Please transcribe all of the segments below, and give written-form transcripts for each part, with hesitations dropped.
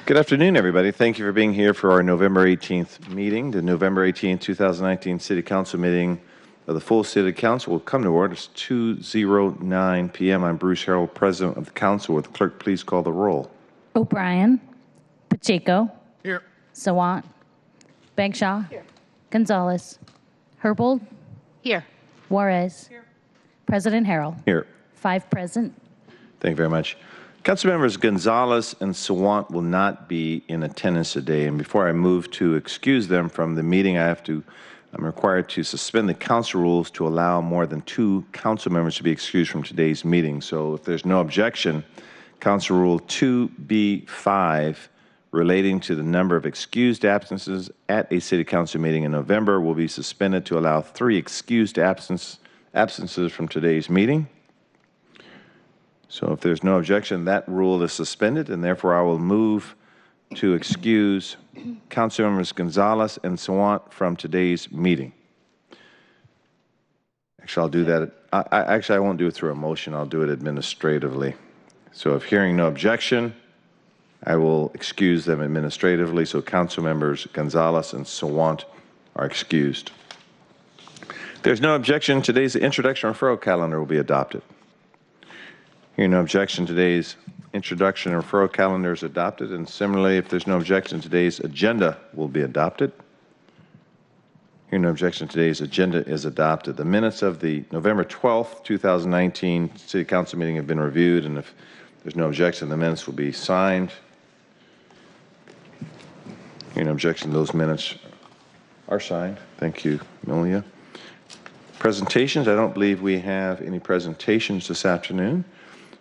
Good afternoon, everybody. Thank you for being here for our November 18th meeting. The November 18th, 2019 City Council meeting of the full City Council will come to order. It's 2:09 p.m. I'm Bruce Harrell, President of the Council. Would the clerk please call the roll? O'Brien. Pacheco. Here. Sawant. Bagshaw. Here. Gonzalez. Herbold. Here. Juarez. Here. President Harrell. Here. 5 present. Thank you very much. Council members Gonzalez and Sawant will not be in attendance today. And before I move to excuse them from the meeting, I'm required to suspend the council rules to allow more than 2 council members to be excused from today's meeting. So if there's no objection, Council Rule 2B5 relating to the number of excused absences at a City Council meeting in November will be suspended to allow 3 excused absences from today's meeting. So if there's no objection, that rule is suspended, and therefore I will move to excuse Councilmembers Gonzalez and Sawant from today's meeting. Actually, I'll do that. I won't do it through a motion. I'll do it administratively. So if hearing no objection, I will excuse them administratively. So Councilmembers Gonzalez and Sawant are excused. If there's no objection, today's introduction referral calendar will be adopted. Hearing no objection, today's introduction and referral calendar is adopted. And similarly, if there's no objection, today's agenda will be adopted. Hearing no objection, today's agenda is adopted. The minutes of the November 12th, 2019 City Council meeting have been reviewed, and if there's no objection, the minutes will be signed. Hearing no objection, those minutes are signed. Thank you, Amelia. Presentations, I don't believe we have any presentations this afternoon.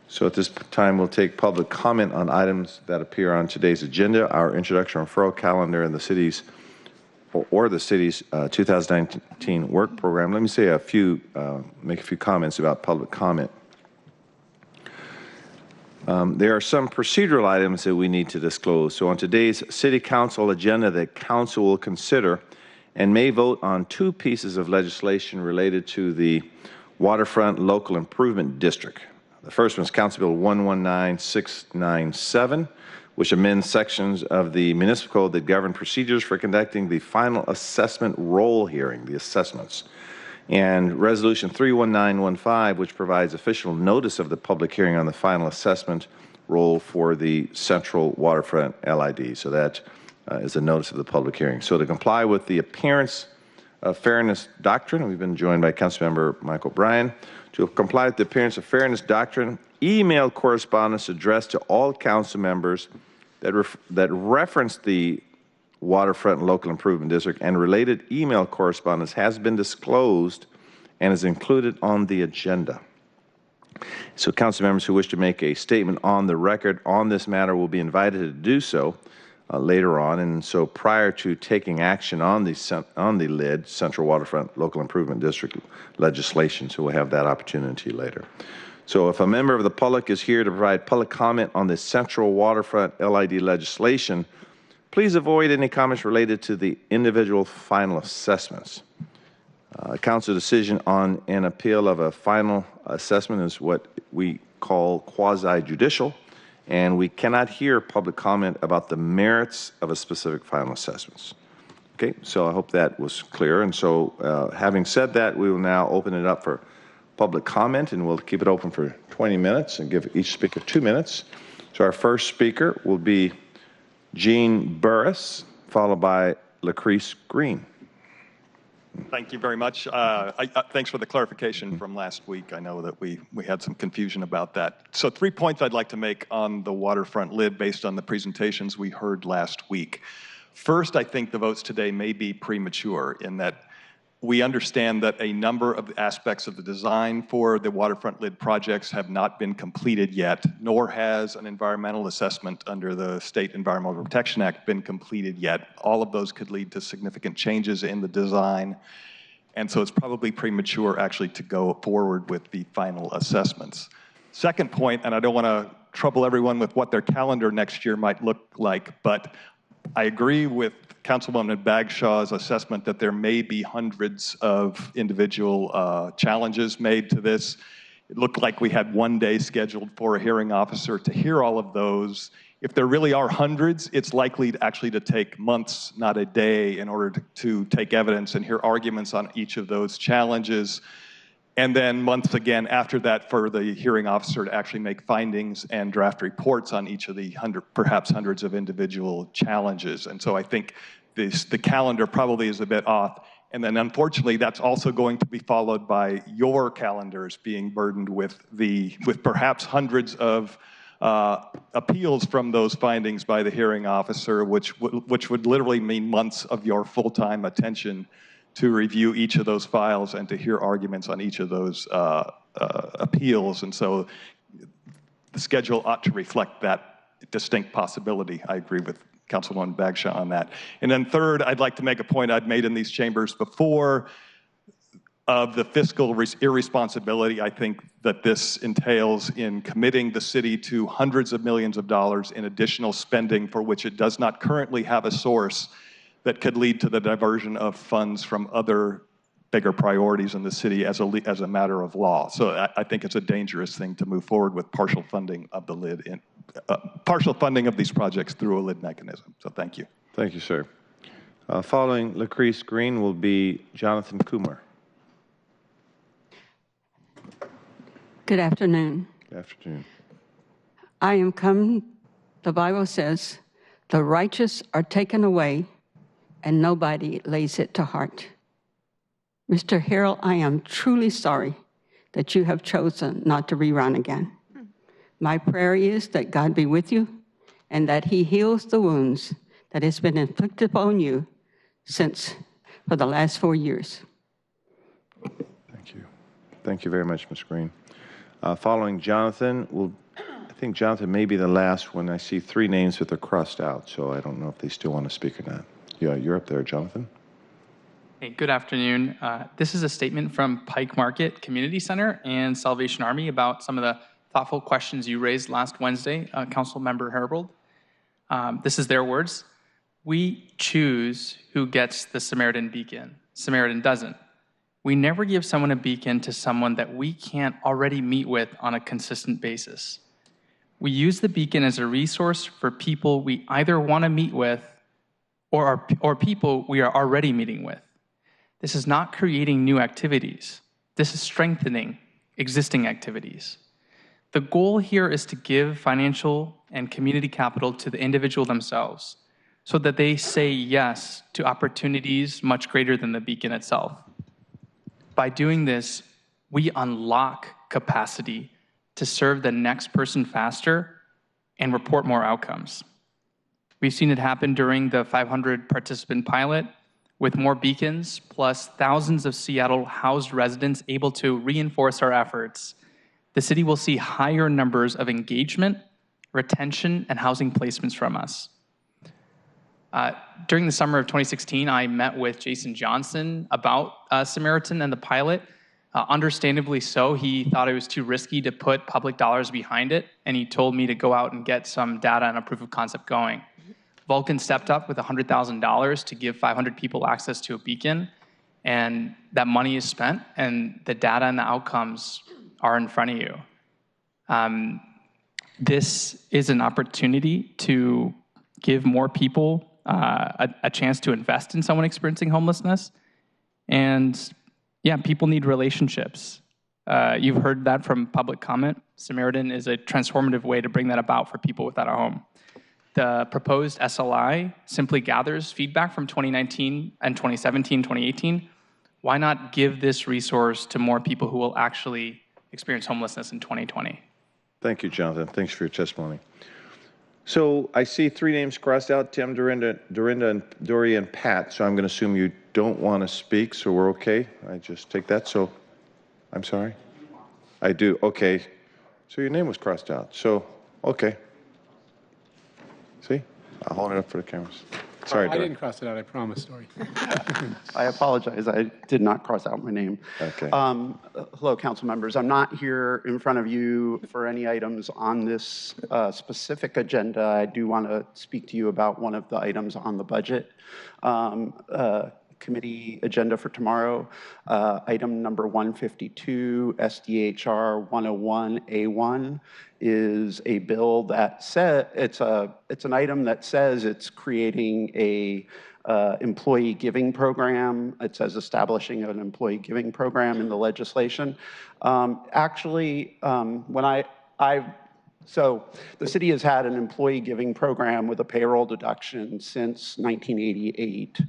So at this time, we'll take public comment on items that appear on today's agenda, our introduction referral calendar, and the city's 2019 work program. Let me say make a few comments about public comment. There are some procedural items that we need to disclose. So on today's City Council agenda, the Council will consider and may vote on 2 pieces of legislation related to the Waterfront Local Improvement District. The first one is Council Bill 119697, which amends sections of the municipal code that govern procedures for conducting the final assessment roll hearing, the assessments, and Resolution 31915, which provides official notice of the public hearing on the final assessment roll for the Central Waterfront LID. So that is a notice of the public hearing. So to comply with the appearance of fairness doctrine, we've been joined by Councilmember Michael Bryan. To comply with the appearance of fairness doctrine, email correspondence addressed to all council members that reference the Waterfront Local Improvement District and related email correspondence has been disclosed and is included on the agenda. So council members who wish to make a statement on the record on this matter will be invited to do so later on. And so prior to taking action on the LID, Central Waterfront Local Improvement District legislation, so we'll have that opportunity later. So if a member of the public is here to provide public comment on the Central Waterfront LID legislation, please avoid any comments related to the individual final assessments. A council decision on an appeal of a final assessment is what we call quasi-judicial, and we cannot hear public comment about the merits of a specific final assessments. Okay, so I hope that was clear. And so having said that, we will now open it up for public comment, and we'll keep it open for 20 minutes and give each speaker 2 minutes. So our first speaker will be Gene Burris, followed by Lucrease Green. Thank you very much. Thanks for the clarification from last week. I know that we had some confusion about that. So 3 points I'd like to make on the Waterfront LID based on the presentations we heard last week. First, I think the votes today may be premature in that we understand that a number of aspects of the design for the Waterfront LID projects have not been completed yet, nor has an environmental assessment under the State Environmental Protection Act been completed yet. All of those could lead to significant changes in the design, and so it's probably premature actually to go forward with the final assessments. Second point, and I don't want to trouble everyone with what their calendar next year might look like, but I agree with Councilwoman Bagshaw's assessment that there may be hundreds of individual challenges made to this. It looked like we had 1 day scheduled for a hearing officer to hear all of those. If there really are hundreds, it's likely actually to take months, not a day, in order to take evidence and hear arguments on each of those challenges. And then months again after that for the hearing officer to actually make findings and draft reports on each of the perhaps hundreds of individual challenges. And so I think the calendar probably is a bit off. And then unfortunately, that's also going to be followed by your calendars being burdened with perhaps hundreds of appeals from those findings by the hearing officer, which would literally mean months of your full-time attention to review each of those files and to hear arguments on each of those appeals. And so the schedule ought to reflect that distinct possibility. I agree with Councilwoman Bagshaw on that. And then third, I'd like to make a point I've made in these chambers before of the fiscal irresponsibility I think that this entails in committing the city to hundreds of millions of dollars in additional spending for which it does not currently have a source that could lead to the diversion of funds from other bigger priorities in the city as a matter of law. So I think it's a dangerous thing to move forward with partial funding of the LID, partial funding of these projects through a LID mechanism. So thank you. Thank you, sir. Following Lucrease Green will be Jonathan Coomer. Good afternoon. Good afternoon. I am come, the Bible says, the righteous are taken away and nobody lays it to heart. Mr. Harrell, I am truly sorry that you have chosen not to rerun again. My prayer is that God be with you and that he heals the wounds that has been inflicted upon you for the last 4 years. Thank you. Thank you very much, Ms. Green. Following Jonathan, I think Jonathan may be the last one. I see 3 names that are crossed out, so I don't know if they still want to speak or not. Yeah, you're up there, Jonathan. Hey, good afternoon. This is a statement from Pike Market Community Center and Salvation Army about some of the thoughtful questions you raised last Wednesday, Council Member Herbold. This is their words. We choose who gets the Samaritan beacon. Samaritan doesn't. We never give someone a beacon to someone that we can't already meet with on a consistent basis. We use the beacon as a resource for people we either want to meet with or people we are already meeting with. This is not creating new activities. This is strengthening existing activities. The goal here is to give financial and community capital to the individual themselves so that they say yes to opportunities much greater than the beacon itself. By doing this, we unlock capacity to serve the next person faster and report more outcomes. We've seen it happen during the 500 participant pilot with more beacons, plus thousands of Seattle housed residents able to reinforce our efforts. The city will see higher numbers of engagement, retention, and housing placements from us. During the summer of 2016, I met with Jason Johnson about Samaritan and the pilot. Understandably so, he thought it was too risky to put public dollars behind it, and he told me to go out and get some data and a proof of concept going. Vulcan stepped up with $100,000 to give 500 people access to a beacon, and that money is spent, and the data and the outcomes are in front of you. This is an opportunity to give more people a chance to invest in someone experiencing homelessness. And yeah, people need relationships. You've heard that from public comment. Samaritan is a transformative way to bring that about for people without a home. The proposed SLI simply gathers feedback from 2019 and 2017, 2018. Why not give this resource to more people who will actually experience homelessness in 2020? Thank you, Jonathan. Thanks for your testimony. So I see 3 names crossed out, Tim, Dorinda, and Dory, and Pat. So I'm going to assume you don't want to speak, so we're okay. I just take that. So I'm sorry. I do. Okay. So your name was crossed out. So, okay. See? I'll hold it up for the cameras. Sorry, I didn't cross it out, I promise, Dory. I apologize. I did not cross out my name. Okay. Hello, council members. I'm not here in front of you for any items on this specific agenda. I do want to speak to you about one of the items on the budget. committee agenda for tomorrow. Item number 152, SDHR 101A1, is a bill that says it's an item that says it's creating a employee giving program. It says establishing an employee giving program in the legislation. So the city has had an employee giving program with a payroll deduction since 1988.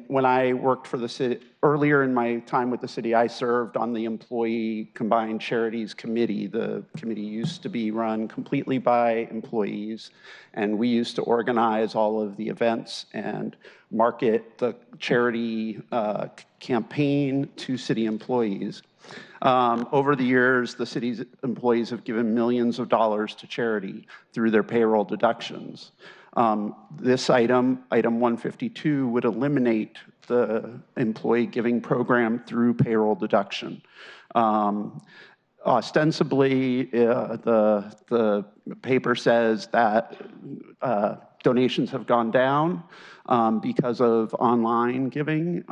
When I worked for the city, earlier in my time with the city, I served on the Employee Combined Charities Committee. The committee used to be run completely by employees, and we used to organize all of the events and market the charity campaign to city employees. Over the years, the city's employees have given millions of dollars to charity through their payroll deductions. This item 152, would eliminate the employee giving program through payroll deduction. Ostensibly, the paper says that donations have gone down because of online giving,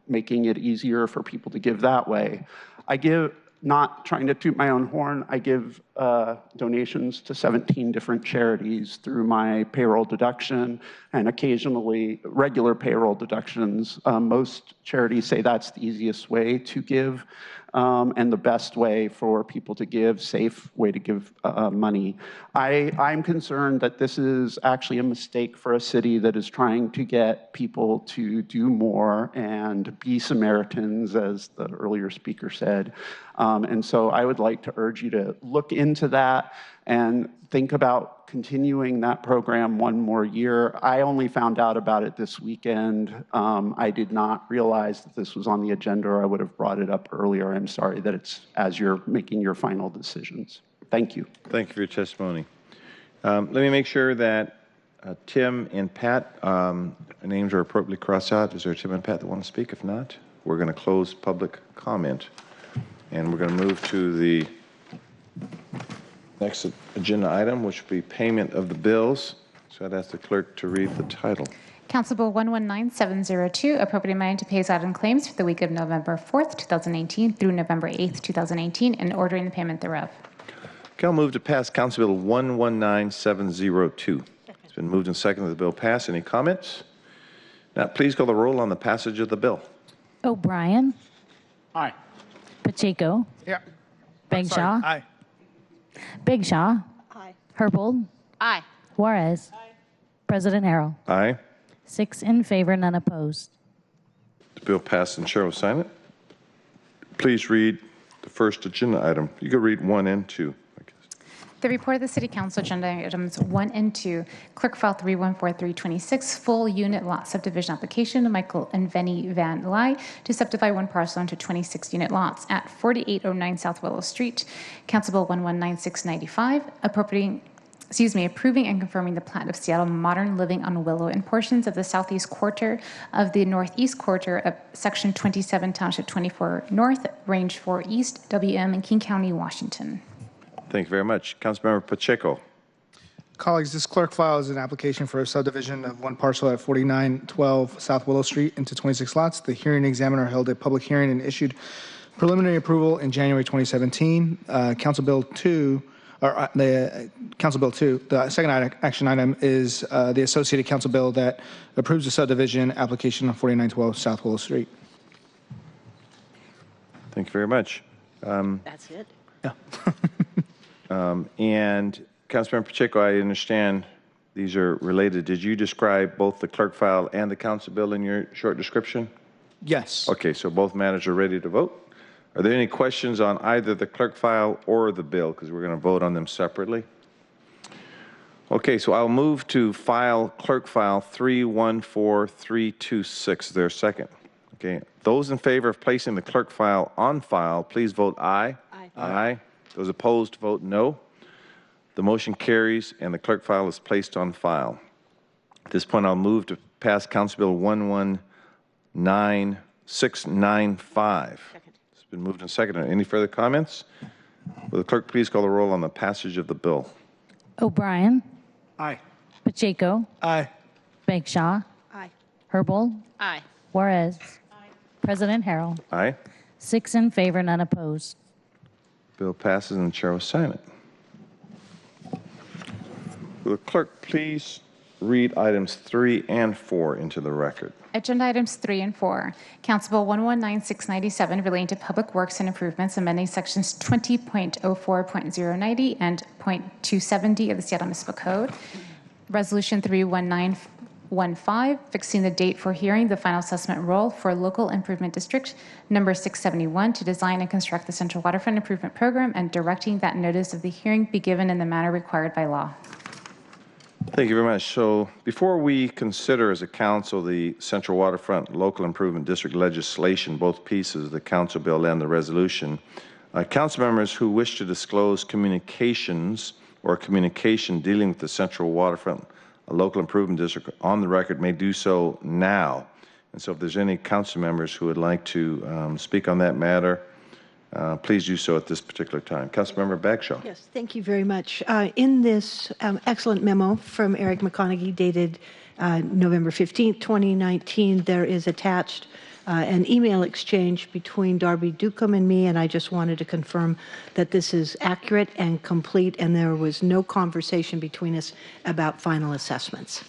making it easier for people to give that way. I give, not trying to toot my own horn, I give donations to 17 different charities through my payroll deduction and occasionally regular payroll deductions. Most charities say that's the easiest way to give and the best way for people to give, safe way to give money. I'm concerned that this is actually a mistake for a city that is trying to get people to do more and be Samaritans, as the earlier speaker said. And so I would like to urge you to look into that and think about continuing that program one more year. I only found out about it this weekend. I did not realize that this was on the agenda, or I would have brought it up earlier. I'm sorry that it's as you're making your final decisions. Thank you. Thank you for your testimony. Let me make sure that Tim and Pat, names are appropriately crossed out. Is there Tim and Pat that want to speak? If not, we're going to close public comment. And we're going to move to the next agenda item, which will be payment of the bills. So I'd ask the clerk to read the title. Council Bill 119702, appropriating money to pay out in claims for the week of November 4th, 2018 through November 8th, 2018, and ordering the payment thereof. Okay, I'll move to pass Council Bill 119702. It's been moved and seconded that the bill pass. Any comments? Now, please call the roll on the passage of the bill. O'Brien. Aye. Pacheco. Yeah. Bagshaw. Aye. Bagshaw. Aye. Herbold. Aye. Juarez. President Harrell. Aye. 6 in favor, none opposed. The bill passed and Chair will sign it. Please read the first agenda item. You can read 1 and 2. The report of the City Council agenda items 1 and 2, Clerk File 314326, full unit lot subdivision application of Michael and Venny Van Ly to subdivide one parcel into 26 unit lots at 4809 South Willow Street. Council Bill 119695, approving and confirming the plat of Seattle Modern Living on Willow in portions of the southeast quarter of the northeast quarter of Section 27, Township 24 North, Range 4 East, WM in King County, Washington. Thank you very much. Councilmember Pacheco. Colleagues, this clerk file is an application for a subdivision of one parcel at 4912 South Willow Street into 26 lots. The hearing examiner held a public hearing and issued preliminary approval in January 2017. Council Bill 2, the second action item is the associated council bill that approves the subdivision application of 4912 South Willow Street. Thank you very much. That's it? Yeah. And Councilmember Pacheco, I understand these are related. Did you describe both the clerk file and the council bill in your short description? Yes. Okay, so both matters are ready to vote. Are there any questions on either the clerk file or the bill? Because we're going to vote on them separately. Okay, so I'll move to clerk file 314326. Is there a second? Okay, those in favor of placing the clerk file on file, please vote aye. Aye. Aye. Those opposed, vote no. The motion carries and the clerk file is placed on file. At this point, I'll move to pass Council Bill 119695. It's been moved and seconded. Any further comments? Will the clerk please call the roll on the passage of the bill? O'Brien. Aye. Pacheco. Aye. Bagshaw. Aye. Herbold. Aye. Juarez. President Harrell. Aye. 6 in favor, none opposed. Bill passes and the chair will sign it. Will the clerk please read items 3 and 4 into the record? Agenda items 3 and 4. Council Bill 119697 relating to public works and improvements, amending sections 20.04.090 and .270 of the Seattle Municipal Code. Resolution 31915, fixing the date for hearing the final assessment roll for Local Improvement District number 671 to design and construct the Central Waterfront Improvement Program and directing that notice of the hearing be given in the manner required by law. Thank you very much. So before we consider as a council the Central Waterfront Local Improvement District legislation, both pieces, the council bill and the resolution, council members who wish to disclose communications or communication dealing with the Central Waterfront Local Improvement District on the record may do so now. And so if there's any council members who would like to speak on that matter, please do so at this particular time. Councilmember Bagshaw. Yes, thank you very much. In this excellent memo from Eric McConaughey dated November 15th, 2019, there is attached an email exchange between Darby Ducombe and me, and I just wanted to confirm that this is accurate and complete, and there was no conversation between us about final assessments.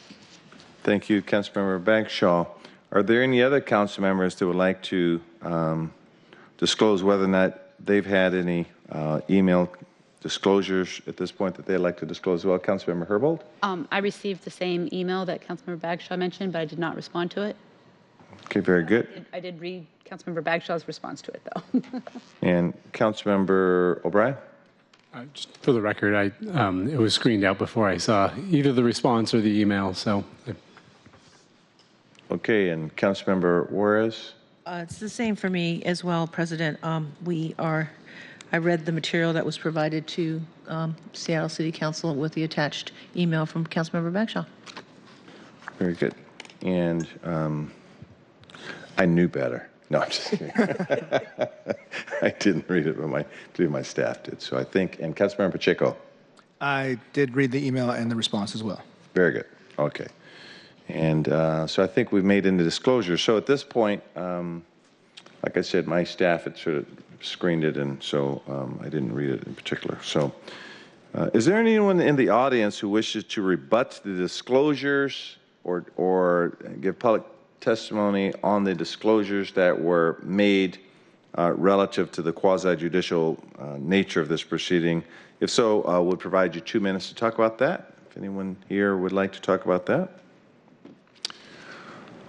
Thank you, Councilmember Bagshaw. Are there any other council members that would like to disclose whether or not they've had any email disclosures at this point that they'd like to disclose as well? Councilmember Herbold? I received the same email that Councilmember Bagshaw mentioned, but I did not respond to it. Okay, very good. I did read Councilmember Bagshaw's response to it, though. And Councilmember O'Brien? Just for the record, it was screened out before I saw either the response or the email, so. Okay, and Councilmember Juarez? It's the same for me as well, President. I read the material that was provided to Seattle City Council with the attached email from Councilmember Bagshaw. Very good. And I knew better. No, I'm just kidding. I didn't read it, but my staff did. So I think, and Councilmember Pacheco? I did read the email and the response as well. Very good. Okay. And so I think we've made into disclosure. So at this point, like I said, my staff had sort of screened it, and so I didn't read it in particular. So is there anyone in the audience who wishes to rebut the disclosures or give public testimony on the disclosures that were made relative to the quasi-judicial nature of this proceeding? If so, we'll provide you 2 minutes to talk about that. If anyone here would like to talk about that.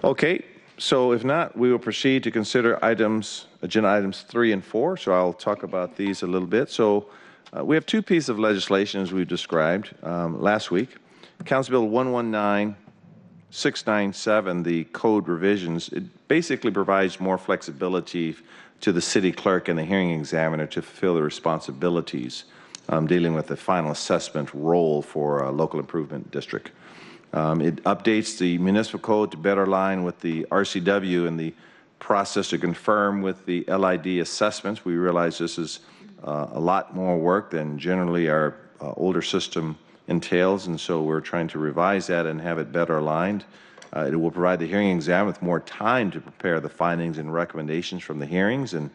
Okay, so if not, we will proceed to consider agenda items 3 and 4. So I'll talk about these a little bit. So we have 2 pieces of legislation as we've described last week. Council Bill 119697, the code revisions, it basically provides more flexibility to the city clerk and the hearing examiner to fulfill the responsibilities dealing with the final assessment role for a local improvement district. It updates the municipal code to better align with the RCW and the process to confirm with the LID assessments. We realize this is a lot more work than generally our older system entails, and so we're trying to revise that and have it better aligned. It will provide the hearing examiner with more time to prepare the findings and recommendations from the hearings, and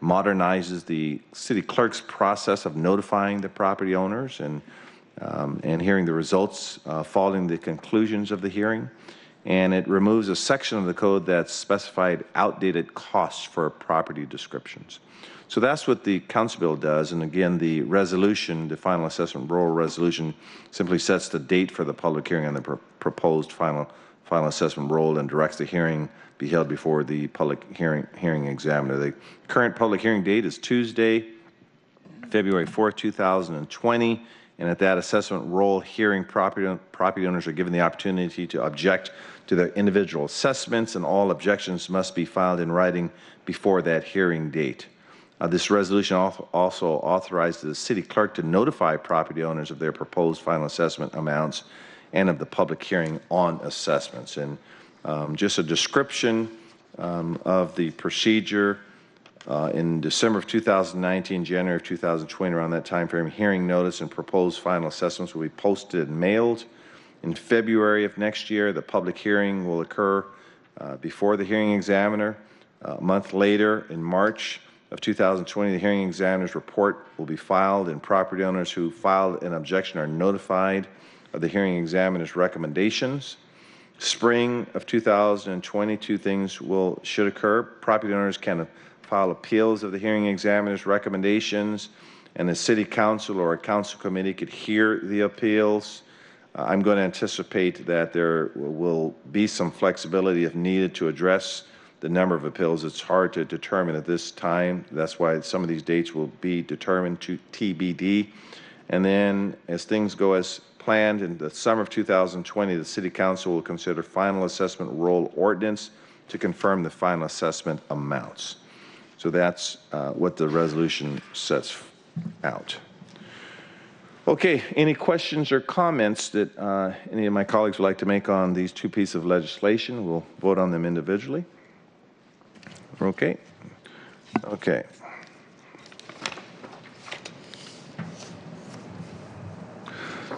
modernizes the city clerk's process of notifying the property owners and hearing the results following the conclusions of the hearing. And it removes a section of the code that specified outdated costs for property descriptions. So that's what the council bill does. And again, the resolution, the final assessment role resolution, simply sets the date for the public hearing on the proposed final assessment role and directs the hearing be held before the public hearing examiner. The current public hearing date is Tuesday, February 4th, 2020. And at that assessment role hearing, property owners are given the opportunity to object to their individual assessments, and all objections must be filed in writing before that hearing date. This resolution also authorizes the city clerk to notify property owners of their proposed final assessment amounts and of the public hearing on assessments. And just a description of the procedure. In December of 2019, January of 2020, around that time frame, hearing notice and proposed final assessments will be posted and mailed. In February of next year, the public hearing will occur before the hearing examiner. A month later, in March of 2020, the hearing examiner's report will be filed, and property owners who filed an objection are notified of the hearing examiner's recommendations. Spring of 2020, two things should occur. Property owners can file appeals of the hearing examiner's recommendations, and the city council or a council committee could hear the appeals. I'm going to anticipate that there will be some flexibility if needed to address the number of appeals. It's hard to determine at this time. That's why some of these dates will be determined to TBD. And then as things go as planned in the summer of 2020, the City Council will consider final assessment roll ordinance to confirm the final assessment amounts. So that's what the resolution sets out. Okay, any questions or comments that any of my colleagues would like to make on these two pieces of legislation? We'll vote on them individually. Okay. Okay.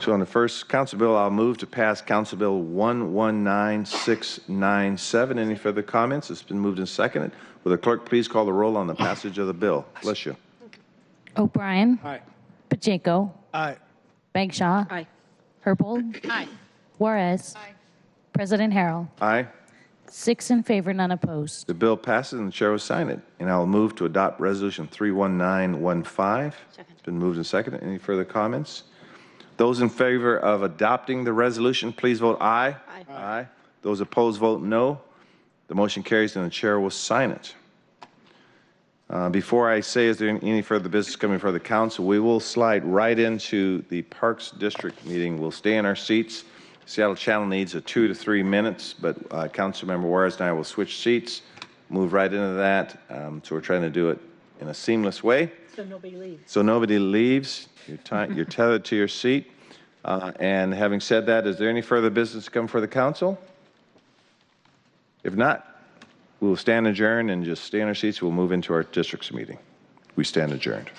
So on the first Council Bill, I'll move to pass Council Bill 119697. Any further comments? It's been moved and seconded. Will the clerk please call the roll on the passage of the bill? Bless you. O'Brien. Aye. Pacheco. Aye. Bagshaw. Aye. Herbold. Aye. Juarez. President Harrell. Aye. 6 in favor, none opposed. The bill passes and the chair will sign it. And I'll move to adopt Resolution 31915. It's been moved and seconded. Any further comments? Those in favor of adopting the resolution, please vote aye. Aye. Aye. Those opposed, vote no. The motion carries and the chair will sign it. Before I say, is there any further business coming before the council, we will slide right into the Parks District meeting. We'll stay in our seats. Seattle Channel needs a 2 to 3 minutes, but Councilmember Juarez and I will switch seats, move right into that. So we're trying to do it in a seamless way. So nobody leaves. So nobody leaves. You're tethered to your seat. And having said that, is there any further business to come before the council? If not, we will stand adjourned and just stay in our seats. We'll move into our district's meeting. We stand adjourned.